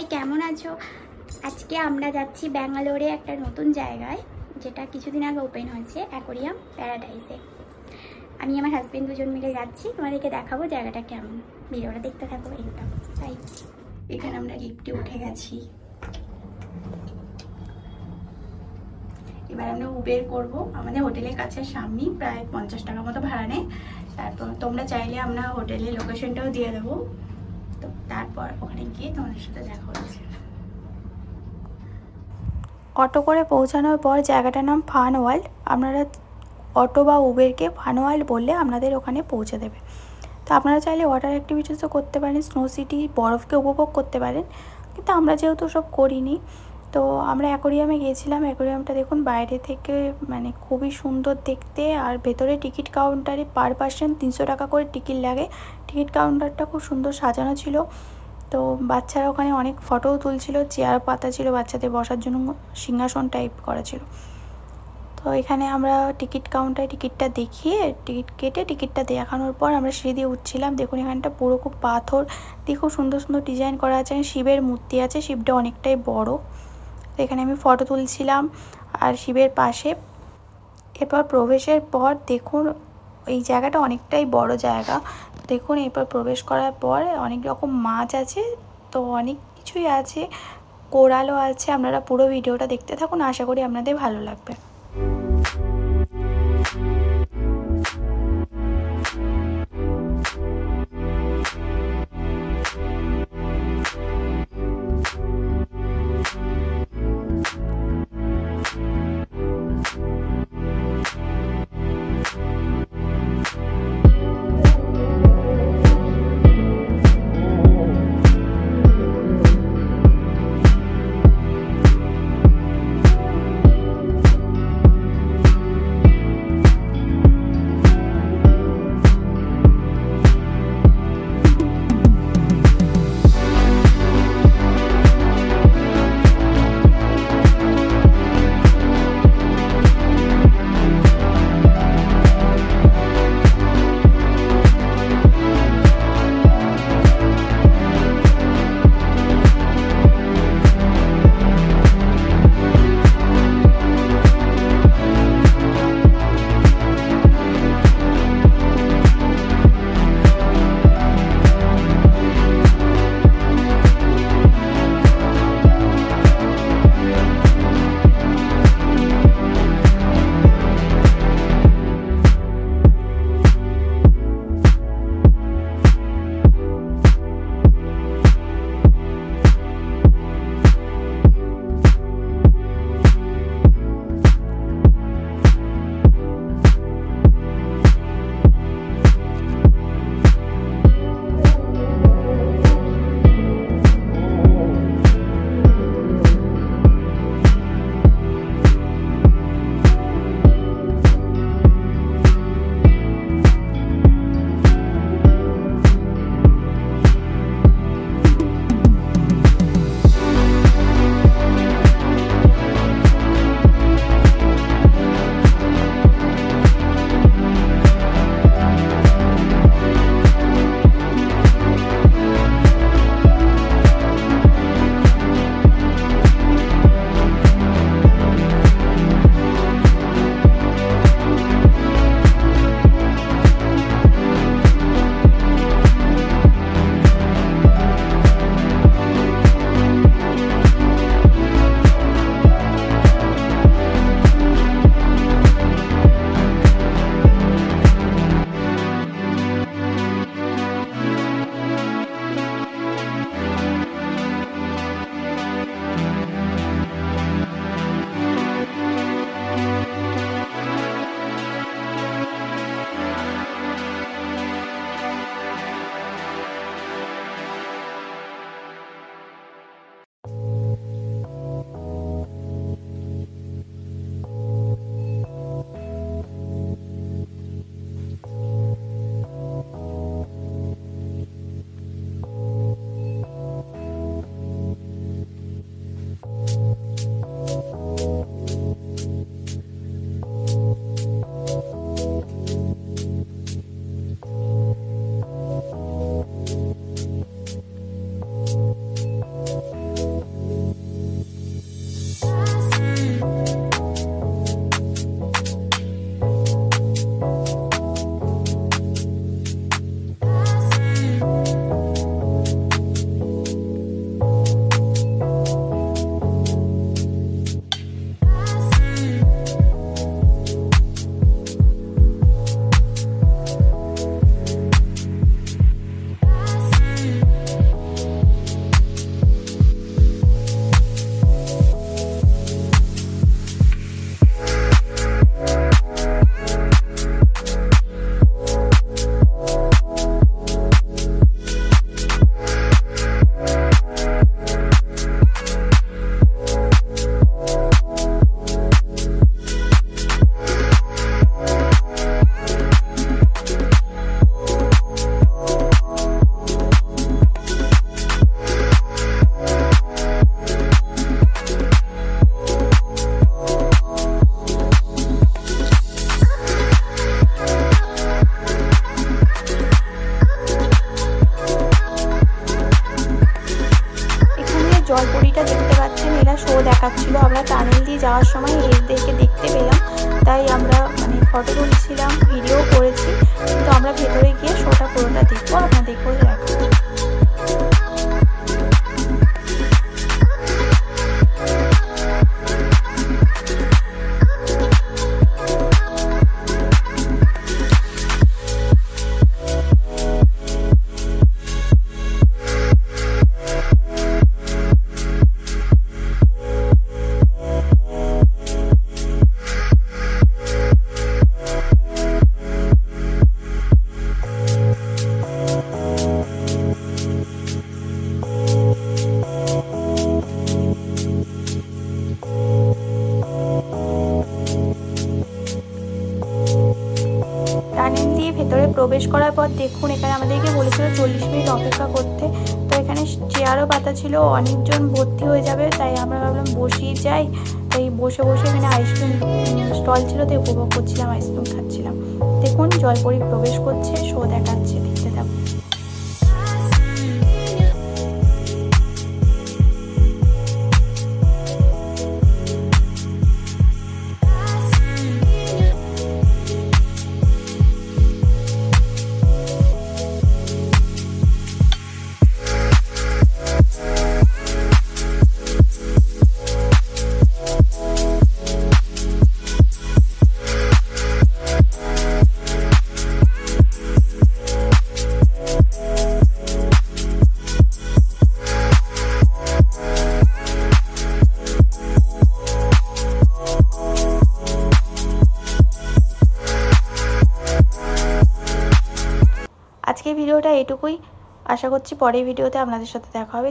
সবাই কেমন আছো? আজকে আমরা যাচ্ছি ব্যাঙ্গালোরে একটা নতুন জায়গায়, যেটা কিছুদিন আগে ওপেন হয়েছে, অ্যাকোরিয়াম প্যারাডাইসে। আমি আমার হাজবেন্ড দুজন মিলে যাচ্ছি, তোমাদেরকে দেখাবো জায়গাটা কেমন। ভিডিওটা দেখতে থাকো একদম। তাই এখানে আমরা লিফটে উঠে গেছি, এবার আমরা উবের করব। আমাদের হোটেলের কাছে সামনেই, প্রায় 50 টাকা মতো ভাড়া নেয়। তারপর তোমরা চাইলে আমরা হোটেলের লোকেশনটাও দিয়ে দেবো, তো তারপর ওখানে গিয়ে তোমাদের সাথে দেখা হচ্ছে। অটো করে পৌঁছানোর পর জায়গাটার নাম ফান ওয়ার্ল্ড। আপনারা অটো বা উবেরকে ফান ওয়ার্ল্ড বললে আপনাদের ওখানে পৌঁছে দেবে। তো আপনারা চাইলে ওয়াটার অ্যাক্টিভিটিসও করতে পারেন, স্নো সিটি বরফকে উপভোগ করতে পারেন, কিন্তু আমরা যেহেতু সব করিনি, তো আমরা অ্যাকোরিয়ামে গিয়েছিলাম। অ্যাকোরিয়ামটা দেখুন বাইরে থেকে মানে খুবই সুন্দর দেখতে, আর ভেতরে টিকিট কাউন্টারে পার পার্সন 300 টাকা করে টিকিট লাগে। টিকিট কাউন্টারটা খুব সুন্দর সাজানো ছিল, তো বাচ্চারা ওখানে অনেক ফটোও তুলছিল, চেয়ার পাতা ছিল বাচ্চাদের বসার জন্য, সিংহাসন টাইপ করা ছিল। তো এখানে আমরা টিকিট কাউন্টারে টিকিটটা দেখিয়ে টিকিট কেটে টিকিটটা দেখানোর পর আমরা সিঁড়ি দিয়ে উঠছিলাম। দেখুন এখানটা পুরো খুব পাথর দিয়ে খুব সুন্দর সুন্দর ডিজাইন করা আছে। শিবের মূর্তি আছে, শিবটা অনেকটাই বড়। তো এখানে আমি ফটো তুলছিলাম আর শিবের পাশে। এরপর প্রবেশের পর দেখুন এই জায়গাটা অনেকটাই বড় জায়গা। দেখুন এরপর প্রবেশ করার পর অনেক রকম মাছ আছে, তো অনেক কিছুই আছে, কোরালও আছে। আপনারা পুরো ভিডিওটা দেখতে থাকুন, আশা করি আপনাদের ভালো লাগবে। মেলা শো দেখাচ্ছিলো। আমরা টানেল দিয়ে যাওয়ার সময় এদেরকে দেখতে পেলাম, তাই আমরা মানে ফটো তুলছিলাম, ভিডিও করেছি। কিন্তু আমরা ভেতরে গিয়ে শোটা পুরোটা দেখবো, আপনাদেরকেও দেখাবো। টানেল দিয়ে ভেতরে প্রবেশ করার পর দেখুন এখানে আমাদেরকে বলেছিল 40 মিনিট অপেক্ষা করতে। তো এখানে চেয়ারও পাতা ছিল, অনেকজন ভর্তি হয়ে যাবে, তাই আমরা ভাবলাম বসেই যাই। তাই বসে বসে এখানে আইসক্রিম স্টল ছিল, তো উপভোগ করছিলাম, আইসক্রিম খাচ্ছিলাম। দেখুন জলপরি প্রবেশ করছে, শো দেখাচ্ছে, দেখতে থাকুন। আজকের ভিডিওটা এটুকুই। আশা করছি পরের ভিডিওতে আপনাদের সাথে দেখা হবে।